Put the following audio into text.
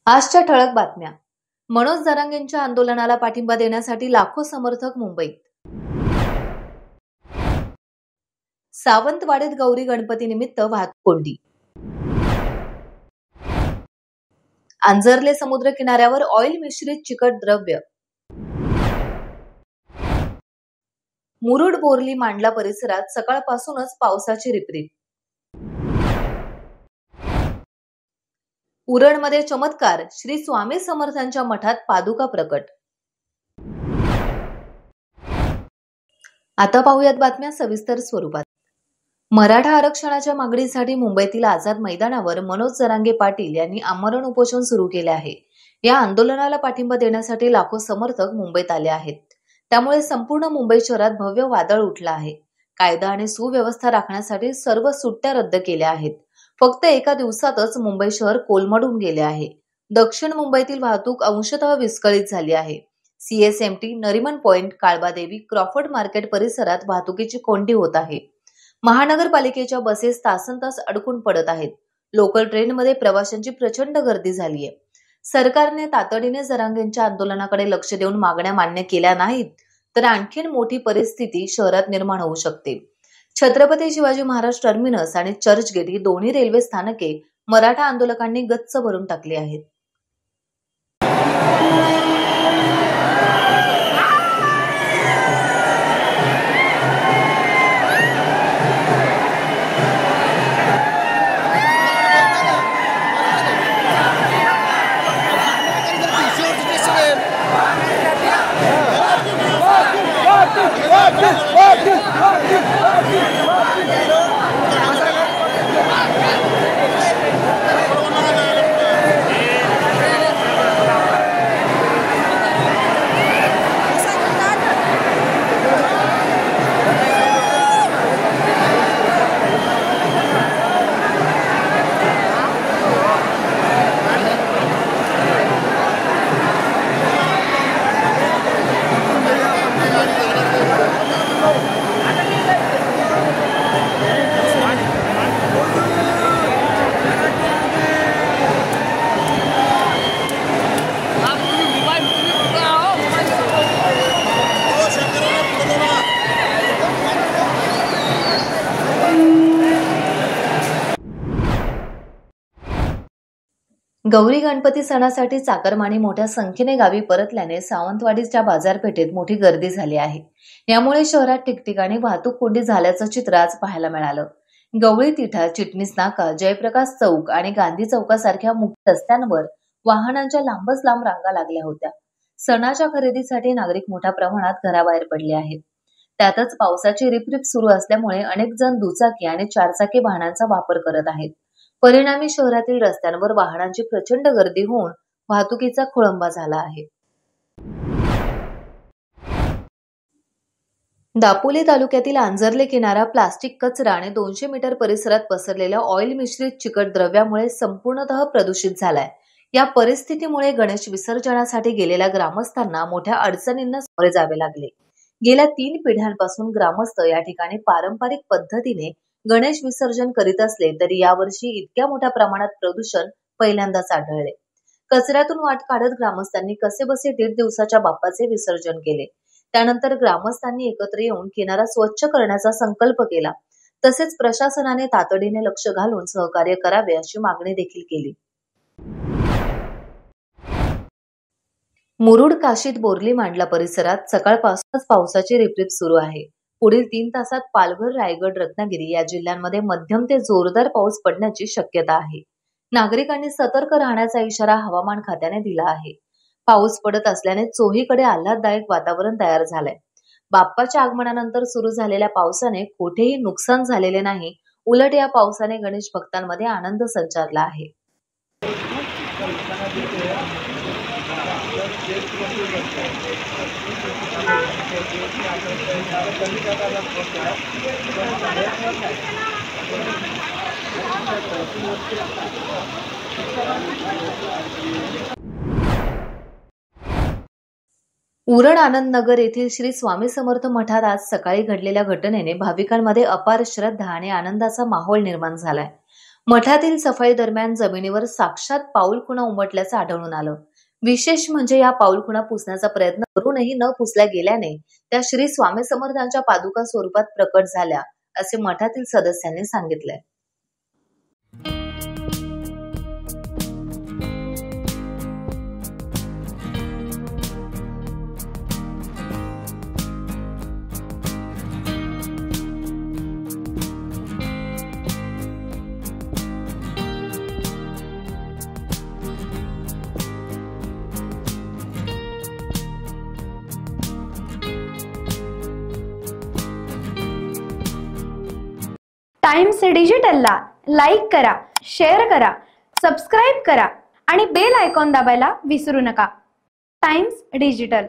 आजच्या ठळक बातम्या. मनोज जरांगेंच्या आंदोलनाला पाठिंबा देण्यासाठी लाखो समर्थक मुंबईत. सावंतवाडीत गौरी गणपती निमित्त वाहतूक कोंडी. आंजर्ले समुद्र किनाऱ्यावर ऑइल मिश्रित चिकट द्रव्य. मुरुड बोर्ली मांडला परिसरात सकाळपासूनच पावसाची रिपरिप. उरणमध्ये चमत्कार, श्री स्वामी समर्थांच्या मठात पादुका प्रकट. आता पाहूयात बातम्या सविस्तर स्वरूपात. मराठा आरक्षणाच्या मागणीसाठी मुंबईतील आझाद मैदानावर मनोज जरांगे पाटील यांनी आमरण उपोषण सुरू केले आहे. या आंदोलनाला पाठिंबा देण्यासाठी लाखो समर्थक मुंबईत आले आहेत. त्यामुळे संपूर्ण मुंबई शहरात भव्य वादळ उठलं आहे. कायदा आणि सुव्यवस्था राखण्यासाठी सर्व सुट्ट्या रद्द केल्या आहेत. फक्त एका दिवसातच मुंबई शहर कोलमडून गेले आहे. दक्षिण मुंबईतील वाहतूक अंशतः विस्कळीत झाली आहे. CSMT, Nariman point, Kalbadevi, Crawford market परिसरात वाहतुकीची कोंडी होत आहे. महानगरपालिकेच्या बसेस तासनतास अडकून पडत आहेत. लोकल ट्रेनमध्ये प्रवाशांची प्रचंड गर्दी झाली आहे. सरकारने तातडीने जरांगेंच्या आंदोलनाकडे लक्ष देऊन मागण्या मान्य केल्या नाहीत तर आणखीन मोठी परिस्थिती शहरात निर्माण होऊ शकते. छत्रपती शिवाजी महाराज टर्मिनस आणि चर्चगेट ही दोन्ही रेल्वे स्थानके मराठा आंदोलकांनी गच्च भरून टाकली आहेत. गौरी गणपती सणासाठी चाकरमानी मोठ्या संख्येने गावी परतल्याने सावंतवाडीच्या बाजारपेठेत मोठी गर्दी झाली आहे. यामुळे शहरात ठिकठिकाणी वाहतूक कोंडी झाल्याचं चित्र आज पाहायला मिळालं. गवळी तिठा, चिटणीस नाका, जयप्रकाश चौक आणि गांधी चौकासारख्या मुख्य रस्त्यांवर वाहनांच्या लांबच लांब रांगा लागल्या होत्या. सणाच्या खरेदीसाठी नागरिक मोठ्या प्रमाणात घराबाहेर पडले आहेत. त्यातच पावसाची रिपरिप सुरू असल्यामुळे अनेक जण दुचाकी आणि चारचाकी वाहनांचा वापर करत आहेत. परिणामी शहरातील रस्त्यांवर वाहनांची प्रचंड गर्दी होऊन वाहतुकीचा खोळंबा झाला आहे. दापोली तालुक्यातील आंजर्ले किनारा प्लास्टिक कचरा आणि 200 मीटर परिसरात पसरलेल्या ऑइल मिश्रित चिकट द्रव्यामुळे संपूर्णतः प्रदूषित झालाय. या परिस्थितीमुळे गणेश विसर्जनासाठी गेलेल्या ग्रामस्थांना मोठ्या अडचणींना सामोरे जावे लागले. गेल्या 3 पिढ्यांपासून ग्रामस्थ या ठिकाणी पारंपरिक पद्धतीने गणेश विसर्जन करीत असले तरी यावर्षी इतक्या मोठ्या प्रमाणात प्रदूषण पहिल्यांदाच आढळले. कचऱ्यातून वाट काढत ग्रामस्थांनी कसेबसे 1.5 दिवसाच्या बाप्पाचे विसर्जन केले. त्यानंतर ग्रामस्थांनी एकत्र येऊन किनारा स्वच्छ करण्याचा संकल्प केला. तसेच प्रशासनाने तातडीने लक्ष घालून सहकार्य करावे अशी मागणी देखील केली. मुरुड काशीद बोर्ली मांडला परिसरात सकाळपासूनच पावसाची रिपरिप सुरू आहे. पुढील 3 तासात पालघर, रायगड, रत्नागिरी या जिल्ह्यांमध्ये मध्यम ते जोरदार पाऊस पडण्याची शक्यता आहे. नागरिकांनी सतर्क राहण्याचा इशारा हवामान खात्याने दिला आहे. पाऊस पडत असल्याने चोहीकडे आल्हाददायक वातावरण तयार झालंय. बाप्पाच्या आगमनानंतर सुरू झालेल्या पावसाने कुठेही नुकसान झालेले नाही. उलट या पावसाने गणेश भक्तांमध्ये आनंद संचारला आहे. उरण आनंदनगर येथील श्री स्वामी समर्थ मठात आज सकाळी घडलेल्या घटनेने भाविकांमध्ये अपार श्रद्धा आणि आनंदाचा माहोल निर्माण झालाय. मठातील सफाई दरम्यान जमिनीवर साक्षात पाऊलखुणा उमटल्याचं आढळून आलं. विशेष म्हणजे या पाऊलखुणा पुसण्याचा प्रयत्न करूनही न पुसल्या गेल्याने त्या श्री स्वामी समर्थांच्या पादुका स्वरूपात प्रकट झाल्या, असे मठातील सदस्यांनी सांगितलंय. टाइम्स डिजिटलला लाईक करा, शेअर करा, सबस्क्राईब करा आणि बेल आयकॉन दाबायला विसरू नका. Times digital.